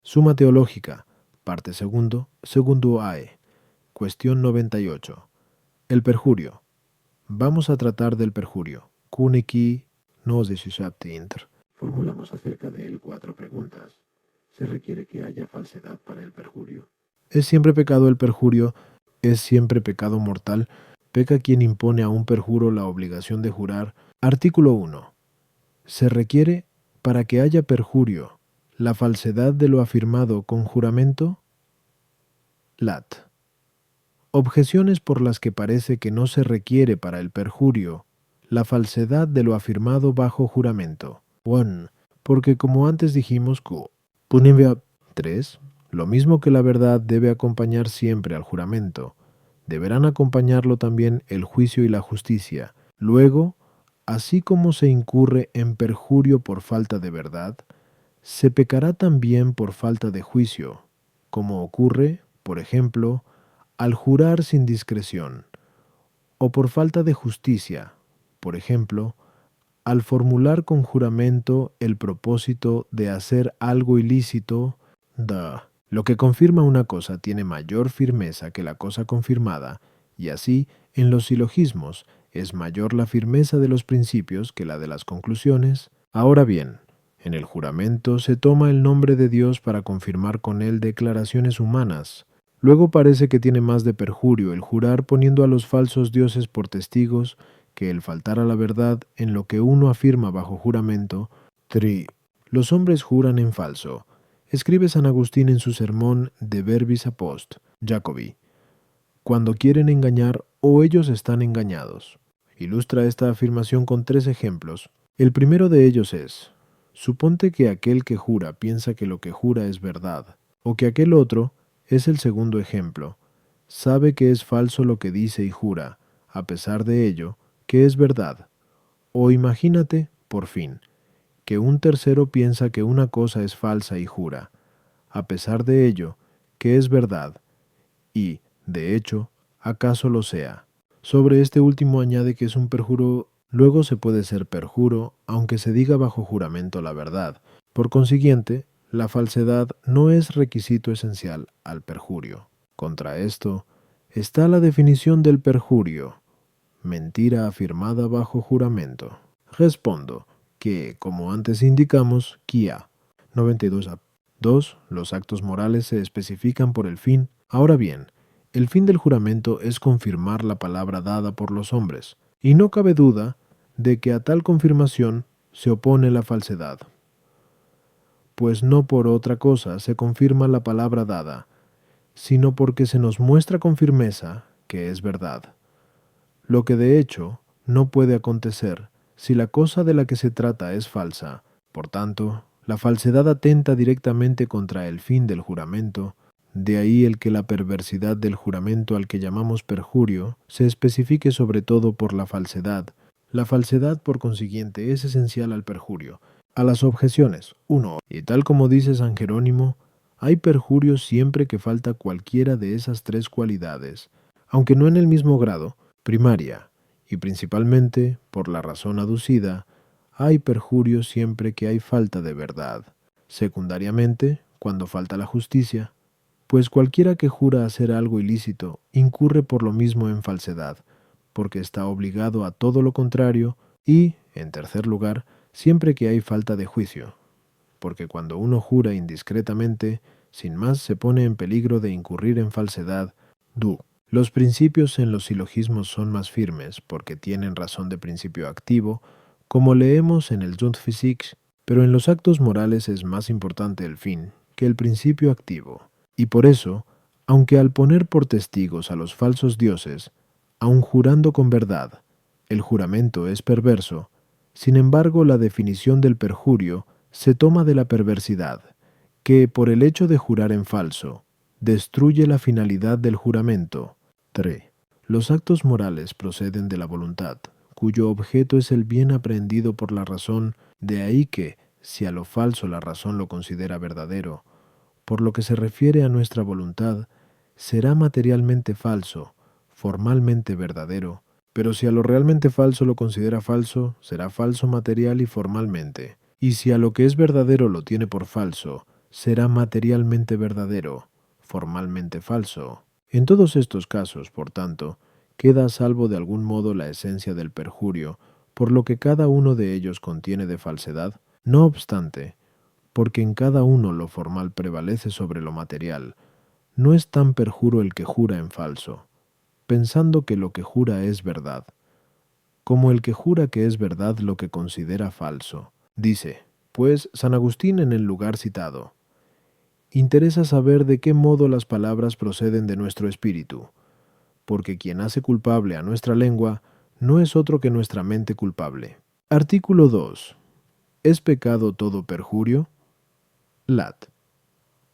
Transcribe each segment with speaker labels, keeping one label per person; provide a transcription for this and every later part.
Speaker 1: Suma teológica, parte segundo, segundo AE. Cuestión 98. El perjurio. Vamos a tratar del perjurio. Kuniki no inter.
Speaker 2: Formulamos acerca de él 4 preguntas. ¿Se requiere que haya falsedad para el perjurio?
Speaker 1: ¿Es siempre pecado el perjurio? ¿Es siempre pecado mortal? ¿Peca quien impone a un perjuro la obligación de jurar? Artículo 1. Se requiere, para que haya perjurio, la falsedad de lo afirmado con juramento. Lat. Objeciones por las que parece que no se requiere para el perjurio la falsedad de lo afirmado bajo juramento. 1. Porque como antes dijimos que 3. Lo mismo que la verdad debe acompañar siempre al juramento, deberán acompañarlo también el juicio y la justicia. Luego, así como se incurre en perjurio por falta de verdad, se pecará también por falta de juicio, como ocurre, por ejemplo, al jurar sin discreción, o por falta de justicia, por ejemplo, al formular con juramento el propósito de hacer algo ilícito. Lo que confirma una cosa tiene mayor firmeza que la cosa confirmada, y así, en los silogismos, es mayor la firmeza de los principios que la de las conclusiones. Ahora bien, en el juramento se toma el nombre de Dios para confirmar con él declaraciones humanas. Luego parece que tiene más de perjurio el jurar poniendo a los falsos dioses por testigos que el faltar a la verdad en lo que uno afirma bajo juramento. 3. Los hombres juran en falso. Escribe San Agustín en su sermón De Verbis Apostol, Jacobi, cuando quieren engañar o ellos están engañados. Ilustra esta afirmación con 3 ejemplos. El primero de ellos es: suponte que aquel que jura piensa que lo que jura es verdad, o que aquel otro, es el segundo ejemplo, sabe que es falso lo que dice y jura, a pesar de ello, que es verdad. O imagínate, por fin, que un tercero piensa que una cosa es falsa y jura, a pesar de ello, que es verdad, y, de hecho, acaso lo sea. Sobre este último añade que es un perjuro. Luego se puede ser perjuro, aunque se diga bajo juramento la verdad. Por consiguiente, la falsedad no es requisito esencial al perjurio. Contra esto está la definición del perjurio: mentira afirmada bajo juramento. Respondo que, como antes indicamos, Kia 92a. 2. Los actos morales se especifican por el fin. Ahora bien, el fin del juramento es confirmar la palabra dada por los hombres, y no cabe duda de que a tal confirmación se opone la falsedad, pues no por otra cosa se confirma la palabra dada, sino porque se nos muestra con firmeza que es verdad, lo que de hecho no puede acontecer si la cosa de la que se trata es falsa. Por tanto, la falsedad atenta directamente contra el fin del juramento. De ahí el que la perversidad del juramento al que llamamos perjurio se especifique sobre todo por la falsedad. La falsedad, por consiguiente, es esencial al perjurio. A las objeciones. 1. Y tal como dice San Jerónimo, hay perjurio siempre que falta cualquiera de esas 3 cualidades, aunque no en el mismo grado. Primaria, y principalmente, por la razón aducida, hay perjurio siempre que hay falta de verdad. Secundariamente, cuando falta la justicia, pues cualquiera que jura hacer algo ilícito incurre por lo mismo en falsedad, porque está obligado a todo lo contrario. Y, en tercer lugar, siempre que hay falta de juicio, porque cuando uno jura indiscretamente, sin más se pone en peligro de incurrir en falsedad. Los principios en los silogismos son más firmes porque tienen razón de principio activo, como leemos en el Grundphysik, pero en los actos morales es más importante el fin que el principio activo. Y por eso, aunque al poner por testigos a los falsos dioses, aun jurando con verdad, el juramento es perverso, sin embargo la definición del perjurio se toma de la perversidad, que por el hecho de jurar en falso, destruye la finalidad del juramento. 3. Los actos morales proceden de la voluntad, cuyo objeto es el bien aprehendido por la razón, de ahí que, si a lo falso la razón lo considera verdadero, por lo que se refiere a nuestra voluntad, será materialmente falso, formalmente verdadero, pero si a lo realmente falso lo considera falso, será falso material y formalmente, y si a lo que es verdadero lo tiene por falso, será materialmente verdadero, formalmente falso. En todos estos casos, por tanto, queda a salvo de algún modo la esencia del perjurio, por lo que cada uno de ellos contiene de falsedad. No obstante, porque en cada uno lo formal prevalece sobre lo material, no es tan perjuro el que jura en falso, pensando que lo que jura es verdad, como el que jura que es verdad lo que considera falso. Dice, pues, San Agustín en el lugar citado: interesa saber de qué modo las palabras proceden de nuestro espíritu, porque quien hace culpable a nuestra lengua no es otro que nuestra mente culpable. Artículo 2. ¿Es pecado todo perjurio? Lat.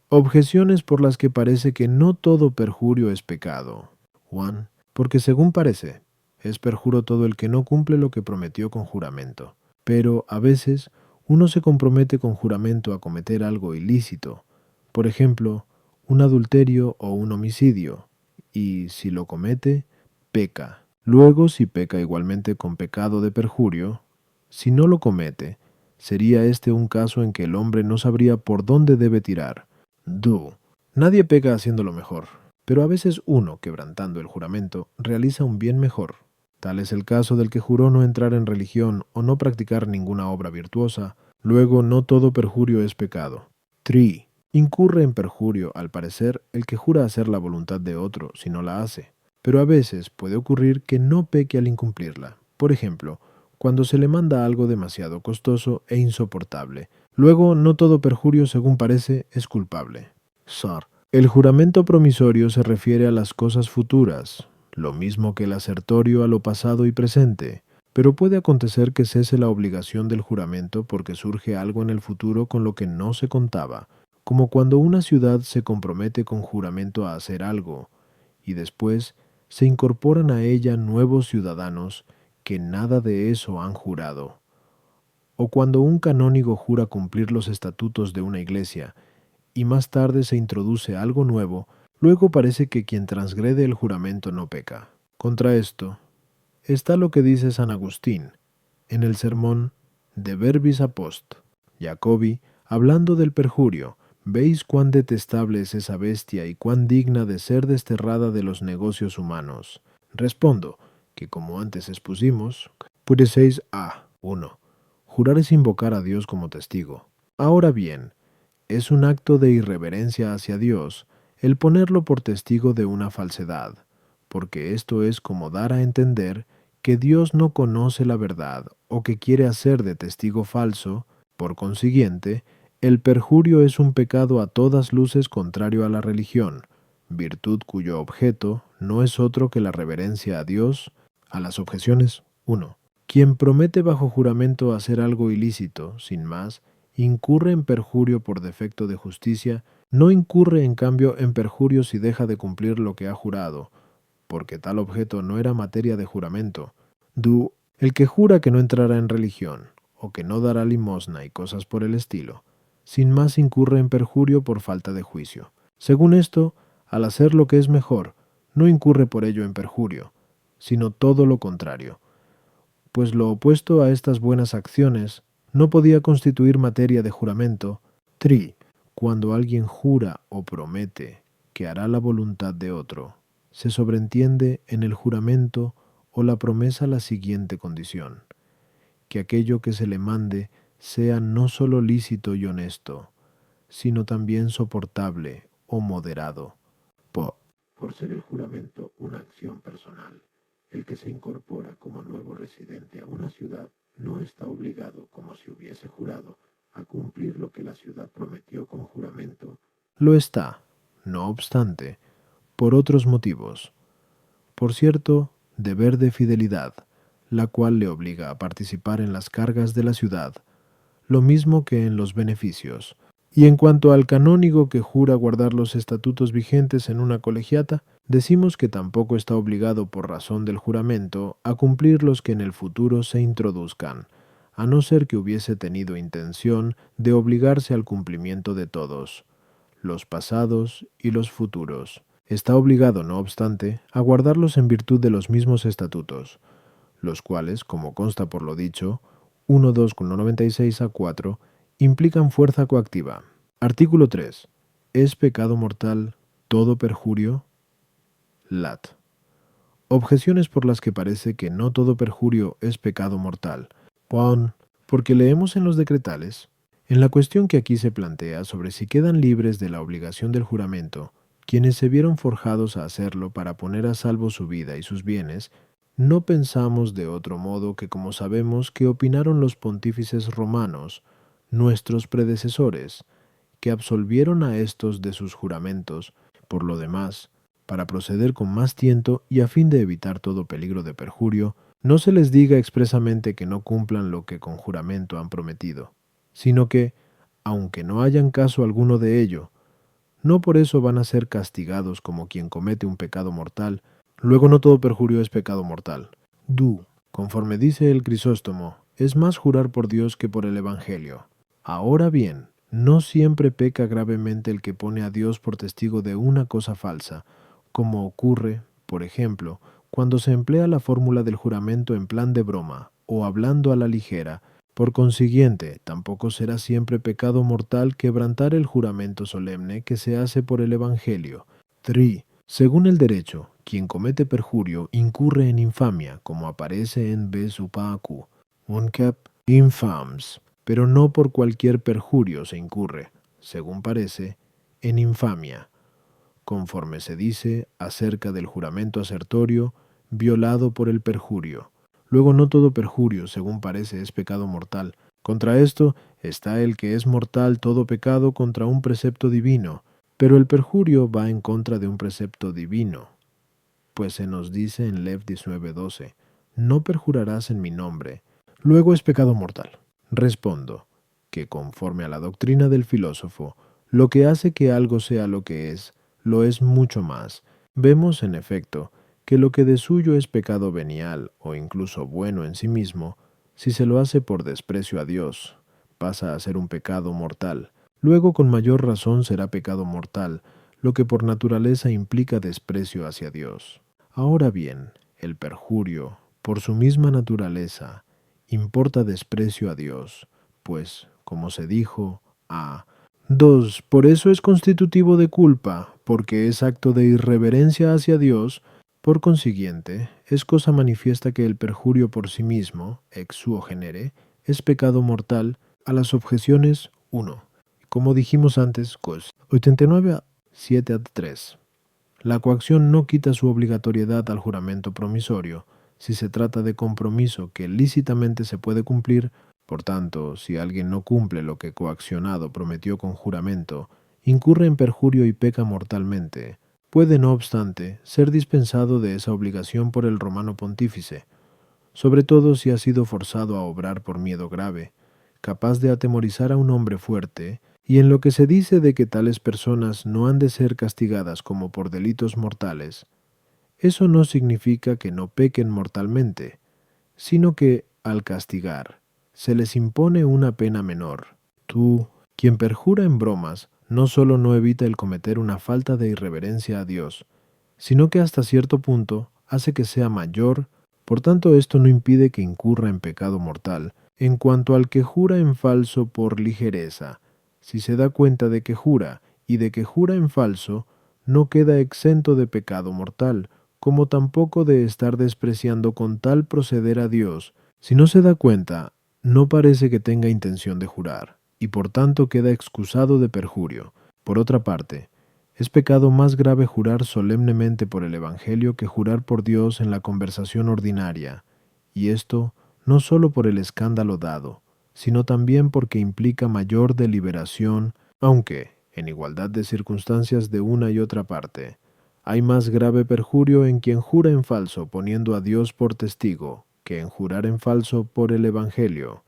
Speaker 1: Objeciones por las que parece que no todo perjurio es pecado. 1. Porque según parece, es perjuro todo el que no cumple lo que prometió con juramento. Pero, a veces, uno se compromete con juramento a cometer algo ilícito, por ejemplo, un adulterio o un homicidio, y, si lo comete, peca. Luego, si peca igualmente con pecado de perjurio, si no lo comete, sería este un caso en que el hombre no sabría por dónde debe tirar. Do. Nadie peca haciendo lo mejor, pero a veces uno, quebrantando el juramento, realiza un bien mejor. Tal es el caso del que juró no entrar en religión o no practicar ninguna obra virtuosa. Luego, no todo perjurio es pecado. 3. Incurre en perjurio, al parecer, el que jura hacer la voluntad de otro si no la hace. Pero a veces puede ocurrir que no peque al incumplirla. Por ejemplo, cuando se le manda algo demasiado costoso e insoportable. Luego, no todo perjurio, según parece, es culpable. Sar. El juramento promisorio se refiere a las cosas futuras, lo mismo que el asertorio a lo pasado y presente, pero puede acontecer que cese la obligación del juramento porque surge algo en el futuro con lo que no se contaba, como cuando una ciudad se compromete con juramento a hacer algo, y después se incorporan a ella nuevos ciudadanos que nada de eso han jurado, o cuando un canónigo jura cumplir los estatutos de una iglesia, y más tarde se introduce algo nuevo, luego parece que quien transgrede el juramento no peca. Contra esto está lo que dice San Agustín en el sermón De Verbis Apost. Jacobi, hablando del perjurio: ¿veis cuán detestable es esa bestia y cuán digna de ser desterrada de los negocios humanos? Respondo que, como antes expusimos, pudeseis a 1. Jurar es invocar a Dios como testigo. Ahora bien, es un acto de irreverencia hacia Dios el ponerlo por testigo de una falsedad, porque esto es como dar a entender que Dios no conoce la verdad o que quiere hacer de testigo falso. Por consiguiente, el perjurio es un pecado a todas luces contrario a la religión, virtud cuyo objeto no es otro que la reverencia a Dios. A las objeciones. 1. Quien promete bajo juramento hacer algo ilícito, sin más, incurre en perjurio por defecto de justicia. No incurre en cambio en perjurio si deja de cumplir lo que ha jurado, porque tal objeto no era materia de juramento. Do. El que jura que no entrará en religión, o que no dará limosna y cosas por el estilo, sin más incurre en perjurio por falta de juicio. Según esto, al hacer lo que es mejor, no incurre por ello en perjurio, sino todo lo contrario, pues lo opuesto a estas buenas acciones no podía constituir materia de juramento. 3. Cuando alguien jura o promete que hará la voluntad de otro, se sobreentiende en el juramento o la promesa la siguiente condición: que aquello que se le mande sea no solo lícito y honesto, sino también soportable o moderado.
Speaker 2: Por ser el juramento una acción personal, el que se incorpora como nuevo residente a una ciudad no está obligado, como si hubiese jurado, a cumplir lo que la ciudad prometió con juramento.
Speaker 1: Lo está, no obstante, por otros motivos. Por cierto, deber de fidelidad, la cual le obliga a participar en las cargas de la ciudad, lo mismo que en los beneficios. Y en cuanto al canónigo que jura guardar los estatutos vigentes en una colegiata, decimos que tampoco está obligado por razón del juramento a cumplir los que en el futuro se introduzcan, a no ser que hubiese tenido intención de obligarse al cumplimiento de todos, los pasados y los futuros. Está obligado, no obstante, a guardarlos en virtud de los mismos estatutos, los cuales, como consta por lo dicho, 1.2.96 a 4, implican fuerza coactiva. Artículo 3. ¿Es pecado mortal todo perjurio? Lat. Objeciones por las que parece que no todo perjurio es pecado mortal. Pon. Porque leemos en los decretales, en la cuestión que aquí se plantea sobre si quedan libres de la obligación del juramento, quienes se vieron forjados a hacerlo para poner a salvo su vida y sus bienes, no pensamos de otro modo que como sabemos que opinaron los pontífices romanos, nuestros predecesores, que absolvieron a éstos de sus juramentos, por lo demás, para proceder con más tiento y a fin de evitar todo peligro de perjurio, no se les diga expresamente que no cumplan lo que con juramento han prometido, sino que, aunque no hayan caso alguno de ello, no por eso van a ser castigados como quien comete un pecado mortal. Luego no todo perjurio es pecado mortal. Conforme dice el Crisóstomo, es más jurar por Dios que por el Evangelio. Ahora bien, no siempre peca gravemente el que pone a Dios por testigo de una cosa falsa, como ocurre, por ejemplo, cuando se emplea la fórmula del juramento en plan de broma o hablando a la ligera. Por consiguiente, tampoco será siempre pecado mortal quebrantar el juramento solemne que se hace por el Evangelio. 3. Según el derecho, quien comete perjurio incurre en infamia, como aparece en Besupacu, Uncap infams, pero no por cualquier perjurio se incurre, según parece, en infamia, conforme se dice acerca del juramento asertorio, violado por el perjurio. Luego no todo perjurio, según parece, es pecado mortal. Contra esto está el que es mortal todo pecado contra un precepto divino, pero el perjurio va en contra de un precepto divino, pues se nos dice en Lev 19:12, no perjurarás en mi nombre. Luego es pecado mortal. Respondo, que conforme a la doctrina del filósofo, lo que hace que algo sea lo que es, lo es mucho más. Vemos, en efecto, que lo que de suyo es pecado venial o incluso bueno en sí mismo, si se lo hace por desprecio a Dios, pasa a ser un pecado mortal. Luego con mayor razón será pecado mortal, lo que por naturaleza implica desprecio hacia Dios. Ahora bien, el perjurio, por su misma naturaleza, importa desprecio a Dios, pues, como se dijo, a 2. Por eso es constitutivo de culpa, porque es acto de irreverencia hacia Dios. Por consiguiente, es cosa manifiesta que el perjurio por sí mismo, ex suo genere, es pecado mortal. A las objeciones 1. Como dijimos antes, cos 89 7 ad 3. La coacción no quita su obligatoriedad al juramento promisorio, si se trata de compromiso que lícitamente se puede cumplir. Por tanto, si alguien no cumple lo que coaccionado prometió con juramento, incurre en perjurio y peca mortalmente. Puede, no obstante, ser dispensado de esa obligación por el romano pontífice, sobre todo si ha sido forzado a obrar por miedo grave, capaz de atemorizar a un hombre fuerte, y en lo que se dice de que tales personas no han de ser castigadas como por delitos mortales, eso no significa que no pequen mortalmente, sino que, al castigar, se les impone una pena menor. Quien perjura en bromas, no solo no evita el cometer una falta de irreverencia a Dios, sino que hasta cierto punto hace que sea mayor. Por tanto, esto no impide que incurra en pecado mortal. En cuanto al que jura en falso por ligereza, si se da cuenta de que jura y de que jura en falso, no queda exento de pecado mortal, como tampoco de estar despreciando con tal proceder a Dios. Si no se da cuenta, no parece que tenga intención de jurar, y por tanto queda excusado de perjurio. Por otra parte, es pecado más grave jurar solemnemente por el Evangelio que jurar por Dios en la conversación ordinaria, y esto no sólo por el escándalo dado, sino también porque implica mayor deliberación, aunque, en igualdad de circunstancias de una y otra parte, hay más grave perjurio en quien jura en falso poniendo a Dios por testigo, que en jurar en falso por el Evangelio.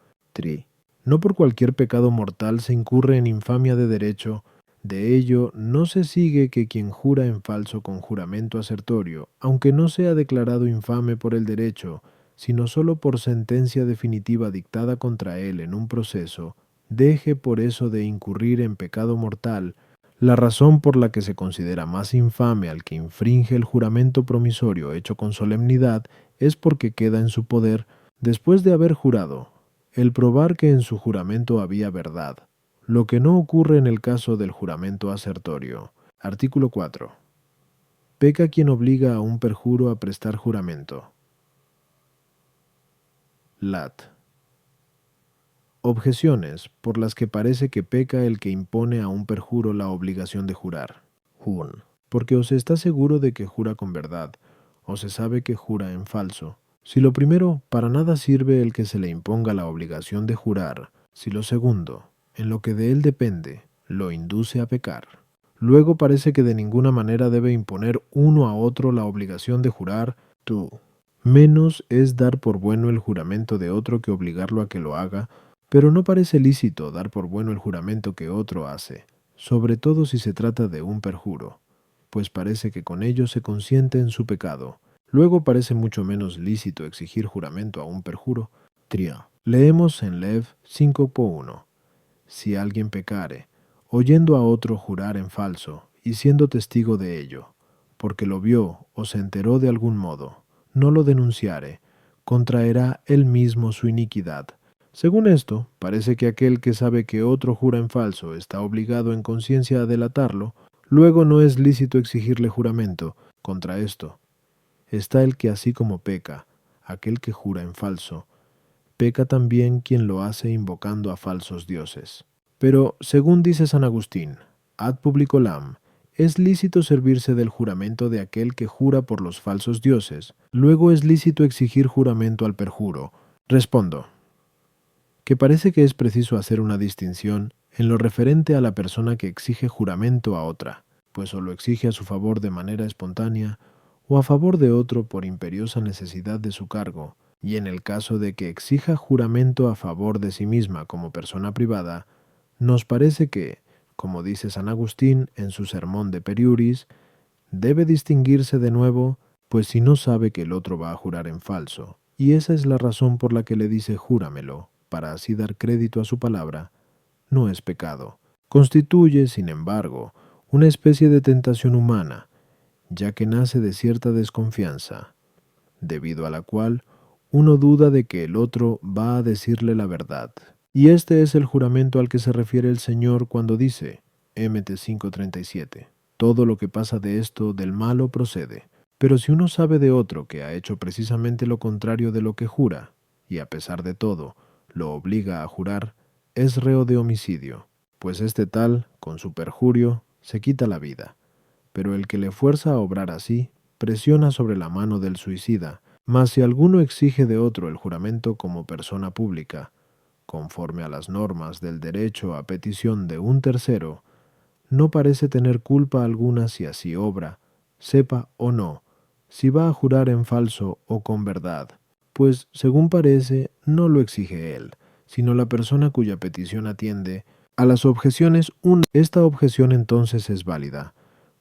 Speaker 1: No por cualquier pecado mortal se incurre en infamia de derecho. De ello no se sigue que quien jura en falso con juramento asertorio, aunque no sea declarado infame por el derecho, sino sólo por sentencia definitiva dictada contra él en un proceso, deje por eso de incurrir en pecado mortal. La razón por la que se considera más infame al que infringe el juramento promisorio hecho con solemnidad es porque queda en su poder, después de haber jurado, el probar que en su juramento había verdad, lo que no ocurre en el caso del juramento asertorio. Artículo 4. Peca quien obliga a un perjuro a prestar juramento. Lat. Objeciones por las que parece que peca el que impone a un perjuro la obligación de jurar. Jun. Porque o se está seguro de que jura con verdad, o se sabe que jura en falso. Si lo primero, para nada sirve el que se le imponga la obligación de jurar. Si lo segundo, en lo que de él depende, lo induce a pecar. Luego parece que de ninguna manera debe imponer uno a otro la obligación de jurar tú. Menos es dar por bueno el juramento de otro que obligarlo a que lo haga, pero no parece lícito dar por bueno el juramento que otro hace, sobre todo si se trata de un perjuro, pues parece que con ello se consiente en su pecado. Luego parece mucho menos lícito exigir juramento a un perjuro. Tria. Leemos en Lev 5.1. Si alguien pecare, oyendo a otro jurar en falso, y siendo testigo de ello, porque lo vio o se enteró de algún modo, no lo denunciare, contraerá él mismo su iniquidad. Según esto, parece que aquel que sabe que otro jura en falso está obligado en conciencia a delatarlo, luego no es lícito exigirle juramento. Contra esto está el que así como peca, aquel que jura en falso, peca también quien lo hace invocando a falsos dioses. Pero, según dice San Agustín, ad publicolam, es lícito servirse del juramento de aquel que jura por los falsos dioses. Luego es lícito exigir juramento al perjuro. Respondo, que parece que es preciso hacer una distinción en lo referente a la persona que exige juramento a otra, pues o lo exige a su favor de manera espontánea, o a favor de otro por imperiosa necesidad de su cargo, y en el caso de que exija juramento a favor de sí misma como persona privada, nos parece que, como dice San Agustín en su sermón de Periuris, debe distinguirse de nuevo, pues si no sabe que el otro va a jurar en falso, y esa es la razón por la que le dice júramelo, para así dar crédito a su palabra, no es pecado. Constituye, sin embargo, una especie de tentación humana, ya que nace de cierta desconfianza, debido a la cual uno duda de que el otro va a decirle la verdad. Y este es el juramento al que se refiere el Señor cuando dice, Mt 5.37, todo lo que pasa de esto del malo procede. Pero si uno sabe de otro que ha hecho precisamente lo contrario de lo que jura, y a pesar de todo, lo obliga a jurar, es reo de homicidio, pues este tal, con su perjurio, se quita la vida. Pero el que le fuerza a obrar así, presiona sobre la mano del suicida. Mas si alguno exige de otro el juramento como persona pública, conforme a las normas del derecho a petición de un tercero, no parece tener culpa alguna si así obra, sepa o no, si va a jurar en falso o con verdad, pues, según parece, no lo exige él, sino la persona cuya petición atiende. A las objeciones, esta objeción entonces es válida,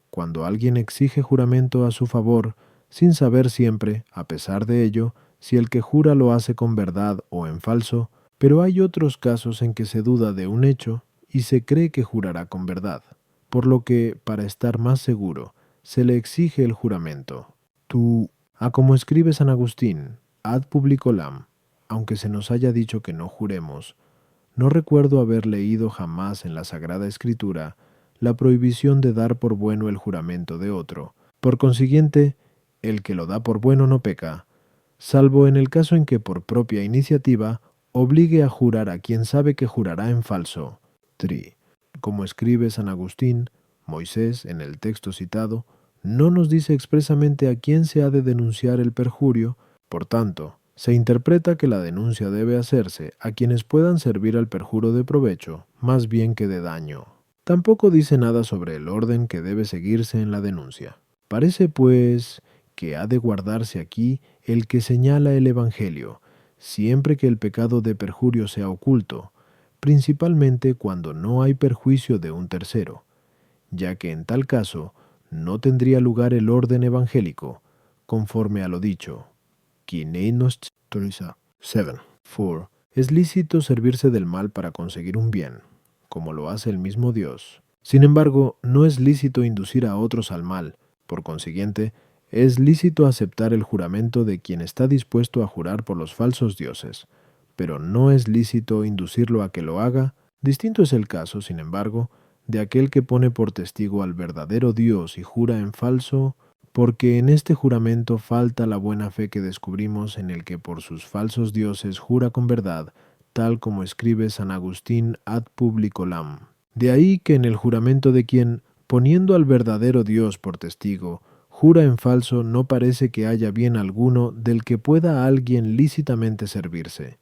Speaker 1: cuando alguien exige juramento a su favor, sin saber siempre, a pesar de ello, si el que jura lo hace con verdad o en falso, pero hay otros casos en que se duda de un hecho y se cree que jurará con verdad, por lo que, para estar más seguro, se le exige el juramento. Tú, a como escribe San Agustín, ad publicolam, aunque se nos haya dicho que no juremos, no recuerdo haber leído jamás en la Sagrada Escritura la prohibición de dar por bueno el juramento de otro. Por consiguiente, el que lo da por bueno no peca, salvo en el caso en que por propia iniciativa obligue a jurar a quien sabe que jurará en falso. Tri. Como escribe San Agustín, Moisés, en el texto citado, no nos dice expresamente a quién se ha de denunciar el perjurio, por tanto, se interpreta que la denuncia debe hacerse a quienes puedan servir al perjuro de provecho, más bien que de daño. Tampoco dice nada sobre el orden que debe seguirse en la denuncia. Parece, pues, que ha de guardarse aquí el que señala el Evangelio, siempre que el pecado de perjurio sea oculto, principalmente cuando no hay perjuicio de un tercero, ya que en tal caso no tendría lugar el orden evangélico, conforme a lo dicho. 7. 4. Es lícito servirse del mal para conseguir un bien, como lo hace el mismo Dios. Sin embargo, no es lícito inducir a otros al mal. Por consiguiente, es lícito aceptar el juramento de quien está dispuesto a jurar por los falsos dioses, pero no es lícito inducirlo a que lo haga Distinto es el caso, sin embargo, de aquel que pone por testigo al verdadero Dios y jura en falso, porque en este juramento falta la buena fe que descubrimos en el que por sus falsos dioses jura con verdad, tal como escribe San Agustín ad publicolam. De ahí que en el juramento de quien, poniendo al verdadero Dios por testigo, jura en falso, no parece que haya bien alguno del que pueda alguien lícitamente servirse.